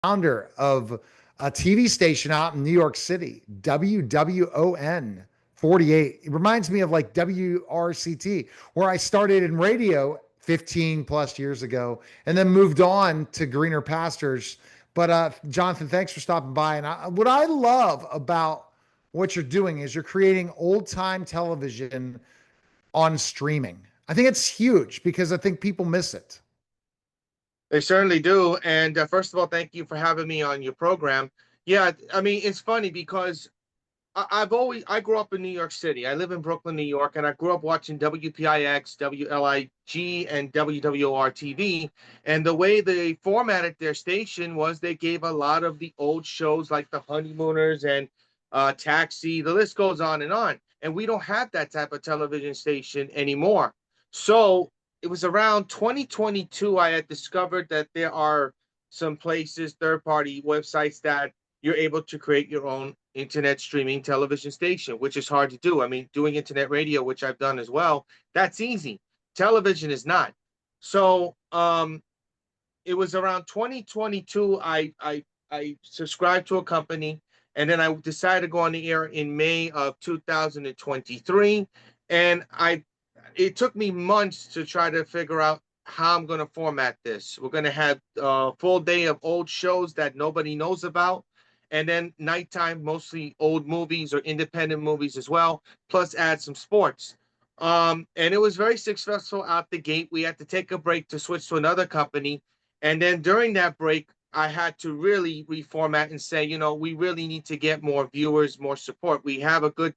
founder of a TV station out in New York City, WWON 48. It reminds me of like WRCT, where I started in radio 15 plus years ago and then moved on to greener pastures. But Jonathan, thanks for stopping by. And what I love about what you're doing is you're creating old time television on streaming. I think it's huge because I think people miss it. They certainly do. And first of all, thank you for having me on your program. Yeah, I mean, it's funny because I grew up in New York City. I live in Brooklyn, New York, and I grew up watching WPIX, WLIG, and WWOR TV. And the way they formatted their station was they gave a lot of the old shows like The Honeymooners and Taxi. The list goes on and on. And we don't have that type of television station anymore. So it was around 2022 I had discovered that there are some places, third-party websites that you're able to create your own internet streaming television station, which is hard to do. I mean, doing internet radio, which I've done as well, that's easy. Television is not. So it was around 2022. I subscribed to a company, and then I decided to go on the air in May of 2023. And it took me months to try to figure out how I'm going to format this. We're going to have a full day of old shows that nobody knows about, and then nighttime, mostly old movies or independent movies as well, plus add some sports. And it was very successful out the gate. We had to take a break to switch to another company. And then during that break, I had to really reformat and say, we really need to get more viewers, more support. We have a good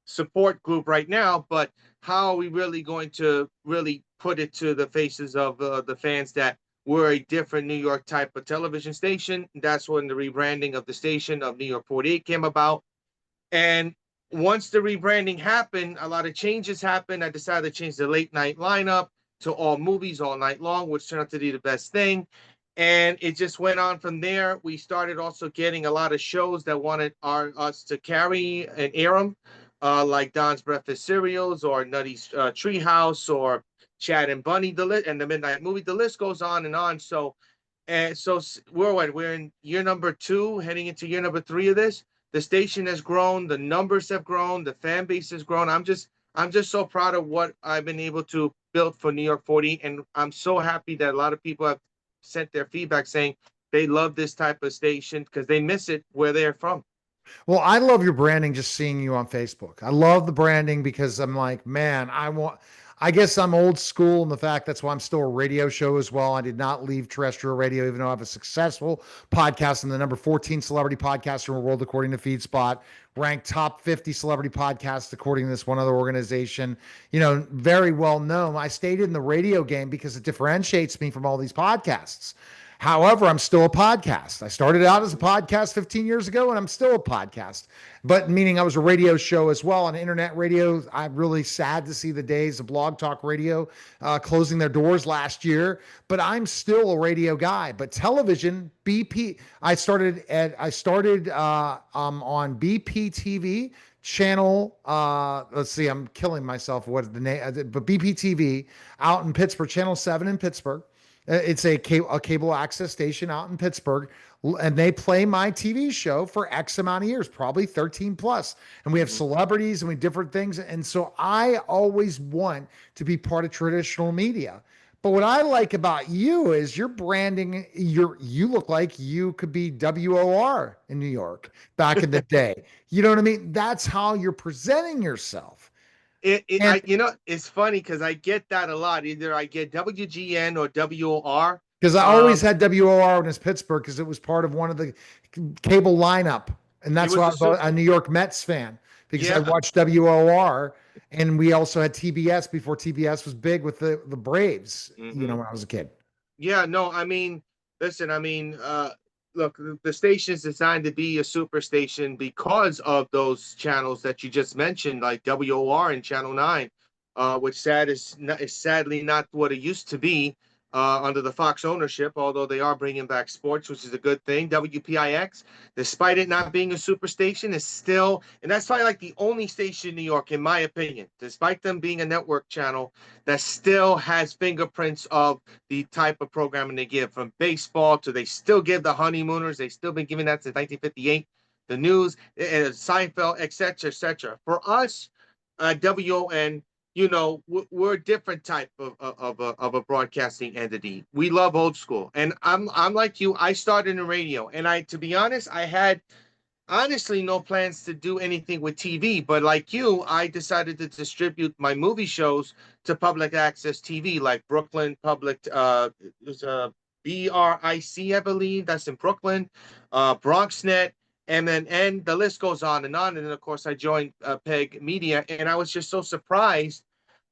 support group right now, but how are we really going to really put it to the faces of the fans that we're a different New York type of television station? That's when the rebranding of the station of New York 48 came about. And once the rebranding happened, a lot of changes happened. I decided to change the late night lineup to all movies all night long, which turned out to be the best thing. And it just went on from there. We started also getting a lot of shows that wanted us to carry and air them, like Don's Breakfast Cereals or Nutty's Treehouse or Chad and Bunny, and the Midnight Movie. The list goes on and on. So we're in year number 2, heading into year number 3 of this. The station has grown, the numbers have grown, the fan base has grown. I'm just so proud of what I've been able to build for New York 40, and I'm so happy that a lot of people have sent their feedback saying they love this type of station because they miss it where they're from. Well, I love your branding just seeing you on Facebook. I love the branding because I'm like, man, I guess I'm old school in the fact that's why I'm still a radio show as well. I did not leave terrestrial radio, even though I have a successful podcast and the number 14 celebrity podcaster in the world, according to FeedSpot, ranked top 50 celebrity podcasts, according to this one other organization, very well known. I stayed in the radio game because it differentiates me from all these podcasts. However, I'm still a podcast. I started out as a podcast 15 years ago, and I'm still a podcast. But meaning I was a radio show as well on internet radio. I'm really sad to see the days of Blog Talk Radio closing their doors last year. But I'm still a radio guy. But television, BP. I started on BP TV channel. Let's see. I'm killing myself. What is the name? But BP TV out in Pittsburgh, Channel 7 in Pittsburgh. It's a cable access station out in Pittsburgh, and they play my TV show for X amount of years, probably 13 plus. And we have celebrities and we have different things. And so I always want to be part of traditional media. But what I like about you is your branding. You look like you could be WOR in New York back in the day. You know what I mean? That's how you're presenting yourself. And It's funny because I get that a lot. Either I get WGN or WOR. because I always had WOR when it's Pittsburgh because it was part of one of the cable lineup. And It that's was why a I was a super. New York Mets fan because I Yeah. watched WOR. And we also had TBS before TBS was big with the Braves, Hmm. when I was a kid. Yeah. No, I mean, listen, look, the station is designed to be a super station because of those channels that you just mentioned, like WOR and Channel 9, which is sadly not what it used to be. under the Fox ownership, although they are bringing back sports, which is a good thing. WPIX, despite it not being a superstation, is still, and that's probably like the only station in New York, in my opinion, despite them being a network channel, that still has fingerprints of the type of programming they give, from baseball to they still give the Honeymooners. They've still been giving that since 1958. The news, Seinfeld, etc., etc. For us, WON, we're a different type of a broadcasting entity. We love old school, and I'm like you. I started in radio, and to be honest, I had honestly no plans to do anything with TV. But like you, I decided to distribute my movie shows to public access TV, like Brooklyn Public. There's a BRIC, I believe, that's in Brooklyn, BronxNet, MNN. The list goes on and on. And then of course I joined PEG Media, and I was just so surprised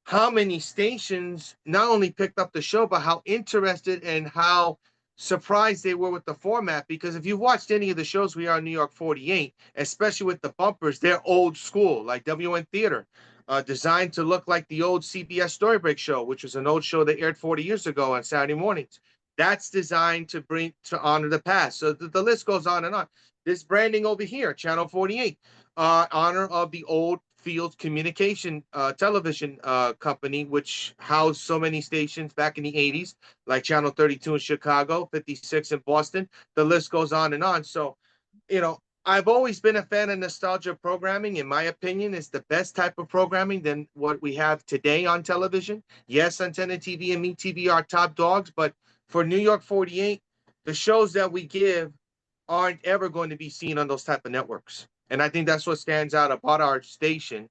how many stations not only picked up the show, but how interested and how surprised they were with the format. Because if you've watched any of the shows we are in New York 48, especially with the bumpers, they're old school, like WN Theater, designed to look like the old CBS Story Break show, which was an old show that aired 40 years ago on Saturday mornings. That's designed to honor the past. So the list goes on and on. This branding over here, Channel 48, honor of the old Field Communication television company, which housed so many stations back in the 80s, like Channel 32 in Chicago, 56 in Boston. The list goes on and on. So, I've always been a fan of nostalgia programming. In my opinion, it's the best type of programming than what we have today on television. Yes, Antenna TV and MeTV are top dogs, but for New York 48, the shows that we give aren't ever going to be seen on those type of networks. And I think that's what stands out about our station.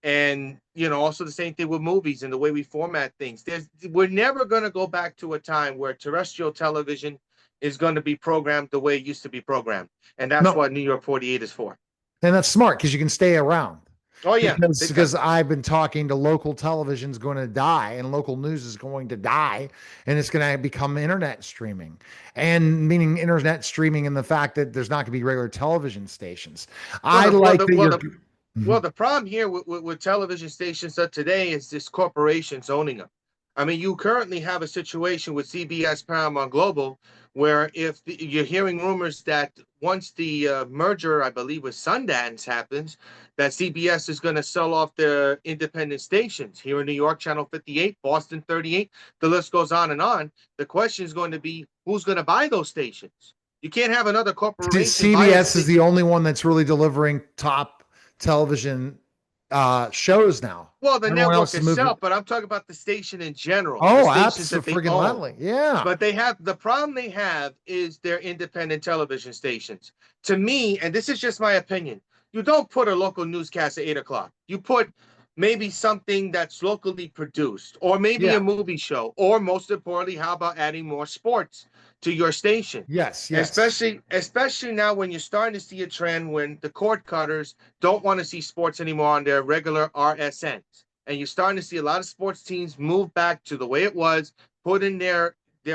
And also the same thing with movies and the way we format things. We're never going to go back to a time where terrestrial television is going to be programmed the way it used to be programmed. And that's No, what New York 48 is for. and that's smart because you can stay around. Oh yeah, Because I've been talking to local television's going to die and local news is going to die and it's going to become internet streaming, and meaning internet streaming in the fact that there's not going to be regular television stations. Well, I the well like the that well you're the well the problem here with television stations of today is this corporations owning them. I mean, you currently have a situation with CBS Paramount Global where if you're hearing rumors that once the merger, I believe, with Sundance happens, that CBS is going to sell off their independent stations here in New York, Channel 58, Boston 38. The list goes on and on. The question is going to be who's going to buy those stations. You can't have another corporation buy a CBS is the only one that's really delivering top television shows now. Well, the Everyone network else is moving. itself, but I'm talking about the station in general, the Oh, stations that they own. absolutely. Yeah. But the problem they have is their independent television stations. To me, and this is just my opinion, you don't put a local newscast at 8 o'clock. You put maybe something that's locally produced, or maybe a Yeah. movie show, or most importantly, how about adding more sports to your station? Yes. Yes. Especially now when you're starting to see a trend when the cord cutters don't want to see sports anymore on their regular RSNs. And you're starting to see a lot of sports teams move back to the way it was, put in their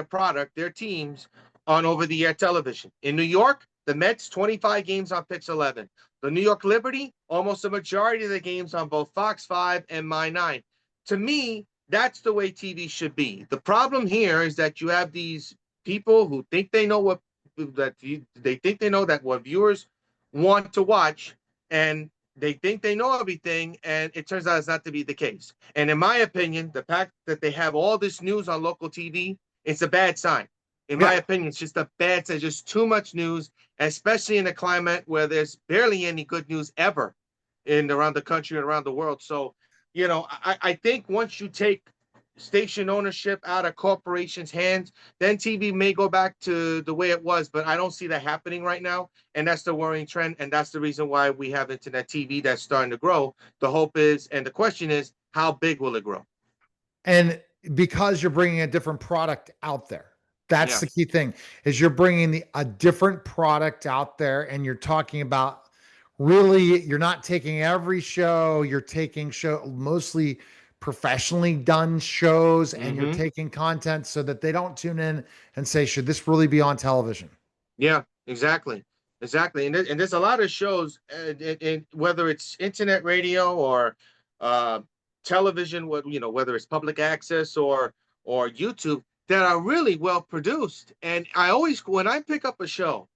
product, their teams on over-the-air television. In New York, the Mets, 25 games on Pix 11. The New York Liberty, almost a majority of the games on both Fox 5 and My 9. To me, that's the way TV should be. The problem here is that you have these people who think they know they think they know that what viewers want to watch, and they think they know everything, and it turns out it's not to be the case. And in my opinion, the fact that they have all this news on local TV, it's a bad sign. In my Yeah. opinion, it's just a bad sign, just too much news, especially in a climate where there's barely any good news ever in around the country and around the world. So, I think once you take station ownership out of corporations' hands, then TV may go back to the way it was. But I don't see that happening right now. And that's the worrying trend. And that's the reason why we have internet TV that's starting to grow. The hope is, and the question is, how big will it grow? And because you're bringing a different product out there. That's the Yes. key thing, is you're bringing a different product out there, and you're talking about, really, you're not taking every show, you're taking mostly professionally done shows, and you're Mm-hmm. taking content so that they don't tune in and say, should this really be on television? Yeah, exactly. Exactly. And there's a lot of shows, whether it's internet radio or uh, television, whether it's public access or YouTube, that are really well produced. And I always, when I pick up a show,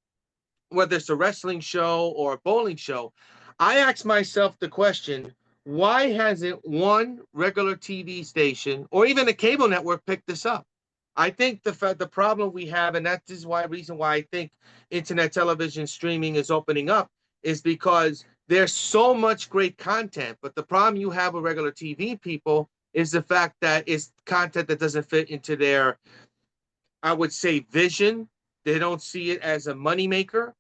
whether it's a wrestling show or a bowling show, I ask myself the question, why hasn't one regular TV station or even a cable network picked this up? I think the problem we have, and that is why reason why I think internet television streaming is opening up, is because there's so much great content. But the problem you have with regular TV people is the fact that it's content that doesn't fit into their, I would say, vision. They don't see it as a moneymaker.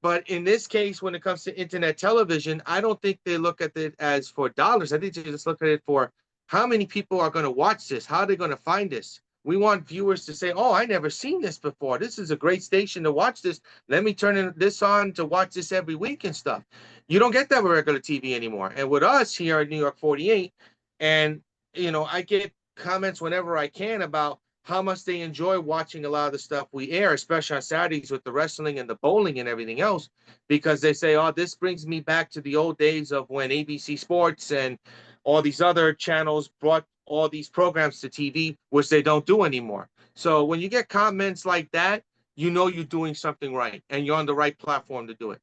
But in this case, when it comes to internet television, I don't think they look at it as for dollars. I think they just look at it for how many people are going to watch this? How are they going to find this? We want viewers to say, oh, I never seen this before. This is a great station to watch this. Let me turn this on to watch this every week and stuff. You don't get that with regular TV anymore. And with us here in New York 48, and, I get comments whenever I can about how much they enjoy watching a lot of the stuff we air, especially on Saturdays with the wrestling and the bowling and everything else, because they say, oh, this brings me back to the old days of when ABC Sports and all these other channels brought all these programs to TV, which they don't do anymore. So when you get comments like that, you're doing something right and you're on the right platform to do it.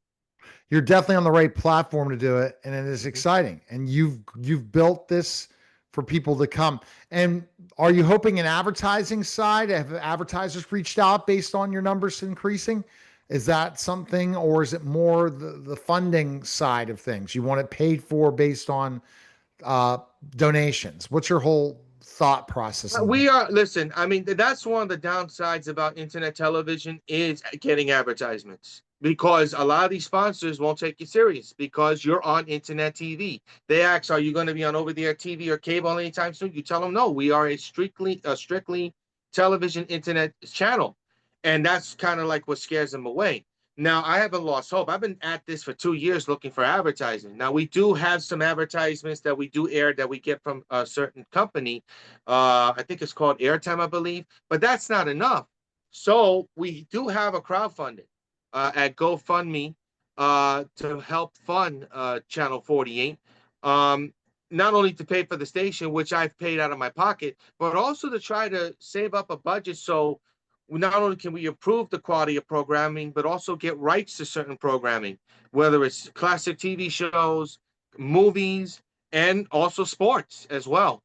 You're definitely on the right platform to do it, and it is exciting. And you've built this for people to come. And are you hoping an advertising side? Have advertisers reached out based on your numbers increasing? Is that something, or is it more the funding side of things? You want it paid for based on uh, donations? What's your whole thought process in that? We are, listen, I mean, that's one of the downsides about internet television is getting advertisements, because a lot of these sponsors won't take you serious because you're on internet TV. They ask, are you going to be on over the air TV or cable anytime soon? You tell them no, we are a strictly television internet channel. And that's kind of like what scares them away. Now, I haven't lost hope. I've been at this for 2 years looking for advertising. Now, we do have some advertisements that we do air that we get from a certain company. I think it's called Airtime, I believe, but that's not enough. So we do have a crowdfunding at GoFundMe to help fund Channel 48. Um, Not only to pay for the station, which I've paid out of my pocket, but also to try to save up a budget so not only can we improve the quality of programming, but also get rights to certain programming, whether it's classic TV shows, movies, and also sports as well.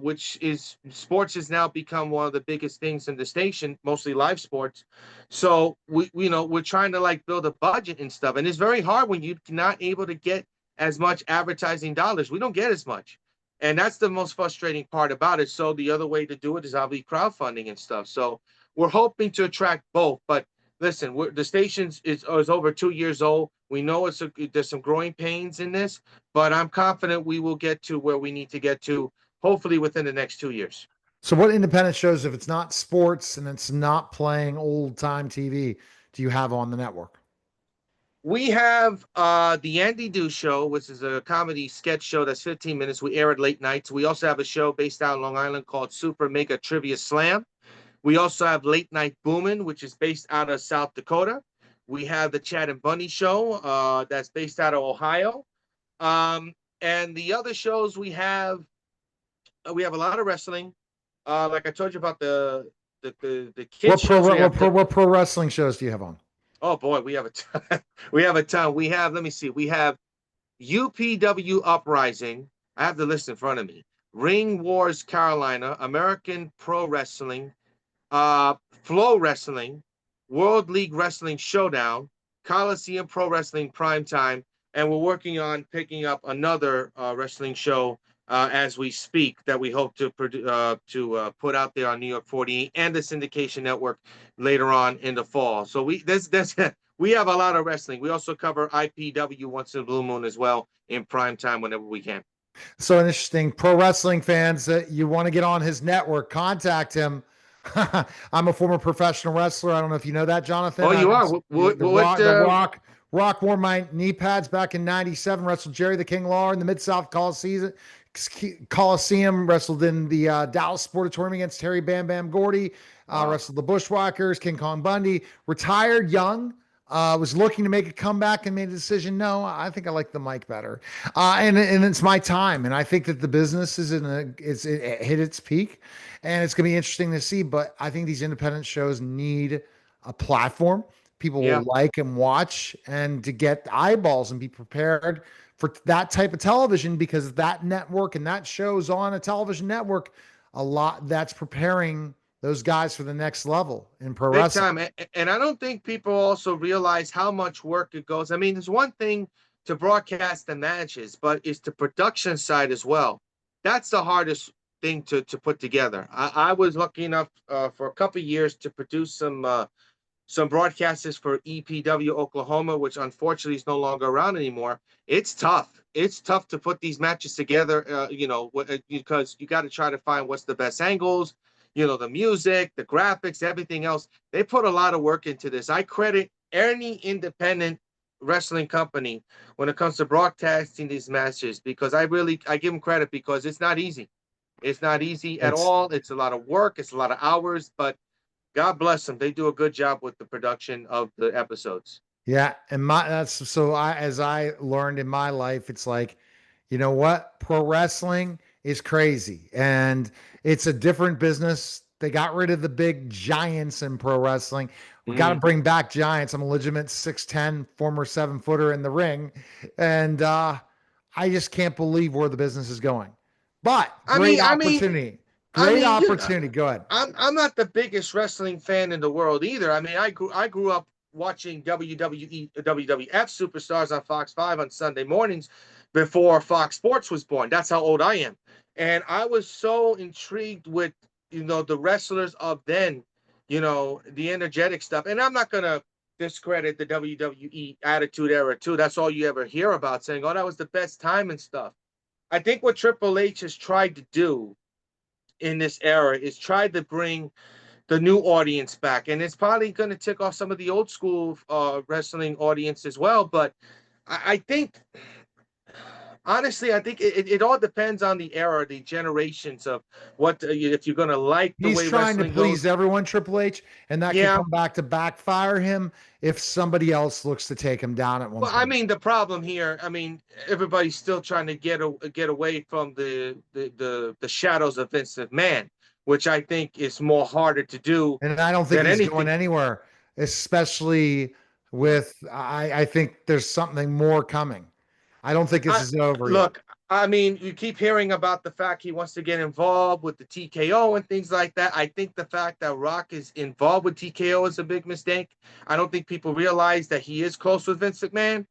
Which is sports has now become one of the biggest things in the station, mostly live sports. So we're trying to like build a budget and stuff, and it's very hard when you're not able to get as much advertising dollars. We don't get as much. And that's the most frustrating part about it. So the other way to do it is obviously crowdfunding and stuff. So we're hoping to attract both. But listen, the station is over 2 years old. We know there's some growing pains in this, but I'm confident we will get to where we need to get to, hopefully within the next 2 years. So, what independent shows, if it's not sports and it's not playing old time TV, do you have on the network? We have the Andy Do Show, which is a comedy sketch show that's 15 minutes. We air it late nights. We also have a show based out in Long Island called Super Mega Trivia Slam. We also have Late Night Boomin', which is based out of South Dakota. We have the Chad and Bunny Show that's based out of Ohio. And the other shows we have a lot of wrestling. Like I told you about the kids shows. What pro wrestling shows do you have on? Oh boy, we have a ton. We have a ton. We have, let me see, we have UPW Uprising. I have the list in front of me. Ring Wars Carolina, American Pro Wrestling, Flow Wrestling, World League Wrestling Showdown, Coliseum Pro Wrestling Primetime, and we're working on picking up another wrestling show as we speak that we hope to put out there on New York 48 and the syndication network later on in the fall. So we have a lot of wrestling. We also cover IPW once in a blue moon as well in prime time whenever we can. So interesting. Pro wrestling fans that you want to get on his network, contact him. I'm a former professional wrestler. I don't know if you know that, Jonathan. Oh, you are. Rock wore my knee pads back in '97. Wrestled Jerry the King Lawler in the Mid South Coliseum. Wrestled in the Dallas Sportatorium against Terry Bam Bam Gordy. Wrestled the Bushwhackers, King Kong Bundy. Retired young. Was looking to make a comeback and made a decision. No, I think I like the mic better, and it's my time. And I think that the business is it hit its peak, and it's going to be interesting to see. But I think these independent shows need a platform people will Yeah, like and watch, and to get eyeballs and be prepared for that type of television because that network and that show's on a television network. A lot that's preparing those guys for the next level in pro big wrestling. time. And I don't think people also realize how much work it goes. I mean, there's one thing to broadcast the matches, but it's the production side as well. That's the hardest thing to put together. I was lucky enough for a couple of years to produce some broadcasters for EPW Oklahoma, which unfortunately is no longer around anymore. It's tough. It's tough to put these matches together, because you got to try to find what's the best angles, the music, the graphics, everything else. They put a lot of work into this. I credit any independent wrestling company when it comes to broadcasting these matches because I give them credit because it's not easy. It's not easy at It's all. It's a lot of work. It's a lot of hours, but God bless them. They do a good job with the production of the episodes. Yeah, and my that's so I as I learned in my life, it's like, you know what? Pro wrestling is crazy and it's a different business. They got rid of the big giants in pro wrestling. We got to Mm. bring back giants. I'm a legitimate 6'10 former 7-footer in the ring. And I just can't believe where the business is going. But I great mean, I mean, opportunity. I Great mean, opportunity. Go ahead. I'm not the biggest wrestling fan in the world either. I mean, I grew up watching WWE WWF superstars on Fox 5 on Sunday mornings before Fox Sports was born. That's how old I am. And I was so intrigued with the wrestlers of then, the energetic stuff. And I'm not gonna discredit the WWE Attitude Era too. That's all you ever hear about, saying, "Oh, that was the best time" and stuff. I think what Triple H has tried to do in this era is try to bring the new audience back, and it's probably going to tick off some of the old school wrestling audience as well. But I think, honestly, I think it all depends on the era, the generations of what if you're going to like the He's way trying to wrestling please goes. everyone, Triple H, and that could Yeah, come back to backfire him if somebody else looks to take him down at one well, I point. mean, the problem here, I mean, everybody's still trying to get away from the shadows of Vince McMahon, which I think is more harder to do And I don't think than he's going anything. anywhere, especially with I think there's something more coming. I don't think this I is over yet. Look, I mean, you keep hearing about the fact he wants to get involved with the TKO and things like that. I think the fact that Rock is involved with TKO is a big mistake. I don't think people realize that he is close with Vince McMahon,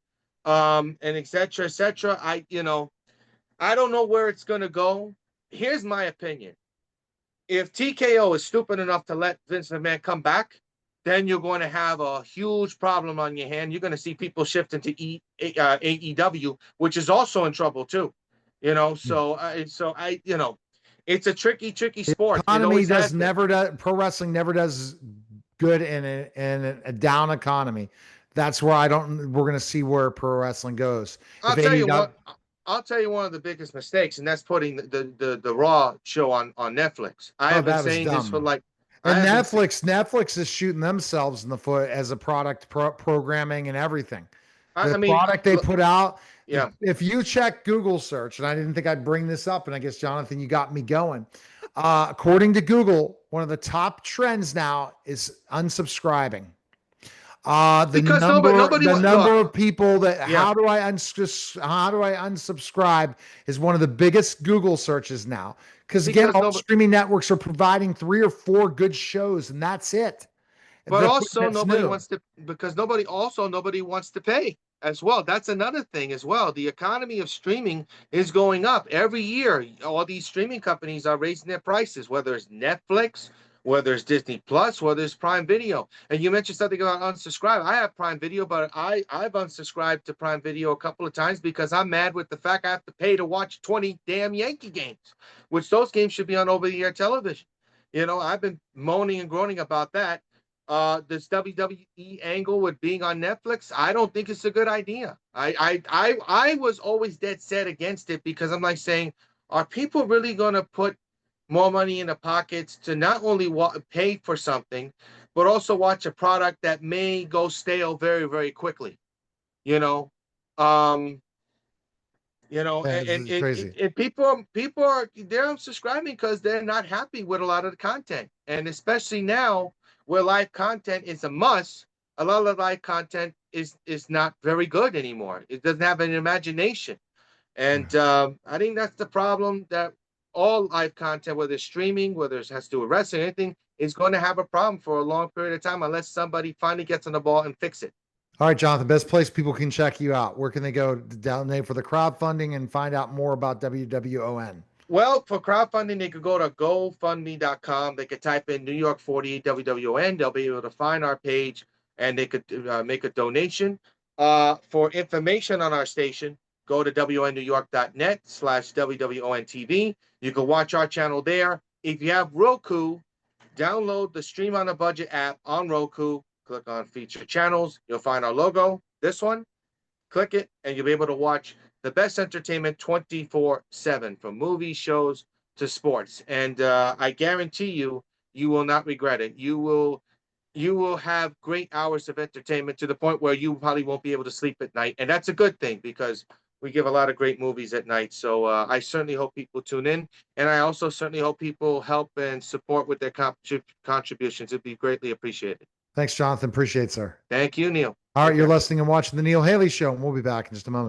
and et cetera, et cetera. I don't know where it's gonna go. Here's my opinion: if TKO is stupid enough to let Vince McMahon come back, then you're going to have a huge problem on your hand. You're going to see people shifting to AEW, which is also in trouble too. Yeah. It's a tricky sport. It Economy always has does been. never does pro wrestling never does good in a down economy. That's where I don't we're gonna see where pro wrestling goes. I'll If tell you AEW what. I'll tell you one of the biggest mistakes, and that's putting the Raw show on Netflix. I oh, have been that was saying this for dumb. like I And have been. Netflix is shooting themselves in the foot as a product programming and everything. The I mean, product they look, put out, yeah. if you check Google search, and I didn't think I'd bring this up, and I guess Jonathan, you got me going. According to Google, one of the top trends now is unsubscribing. The Because number nobody the number look. of people that Yeah. how do I unsubscribe is one of the biggest Google searches now. Because again, Because all nobody, streaming networks are providing 3 or 4 good shows, and that's it. but also That's nobody new. wants to, because nobody wants to pay as well. That's another thing as well. The economy of streaming is going up every year. All these streaming companies are raising their prices, whether it's Netflix, whether it's Disney Plus, whether it's Prime Video. And you mentioned something about unsubscribe. I have Prime Video, but I've unsubscribed to Prime Video a couple of times because I'm mad with the fact I have to pay to watch 20 damn Yankee games, which those games should be on over the air television. I've been moaning and groaning about that. This WWE angle with being on Netflix, I don't think it's a good idea. I was always dead set against it because I'm like saying, are people really going to put more money in the pockets to not only pay for something, but also watch a product that may go stale very, very quickly. You know, um, Yeah, and, it's crazy. and people are they're unsubscribing because they're not happy with a lot of the content, and especially now where live content is a must, a lot of live content is not very good anymore. It doesn't have an imagination, and I think that's the problem that all live content, whether it's streaming, whether it has to do with wrestling, anything, is going to have a problem for a long period of time unless somebody finally gets on the ball and fix it. All right, Jonathan, best place people can check you out. Where can they go to donate for the crowdfunding and find out more about WWON? Well, for crowdfunding, they could go to gofundme.com. They could type in New York 48 WWON. They'll be able to find our page and they could make a donation. For information on our station, go to wnnewyork.net/WWON TV. You can watch our channel there. If you have Roku, download the Stream on a Budget app on Roku. Click on Feature Channels. You'll find our logo, this one. Click it, and you'll be able to watch the best entertainment 24/7, from movies, shows to sports. And I guarantee you, you will not regret it. You will have great hours of entertainment to the point where you probably won't be able to sleep at night, and that's a good thing because we give a lot of great movies at night. So I certainly hope people tune in, and I also certainly hope people help and support with their contributions. It'd be greatly appreciated. Thanks, Jonathan. Appreciate it, sir. Thank you, Neil. All right, Take you're care. listening and watching the Neil Haley Show, and we'll be back in just a moment.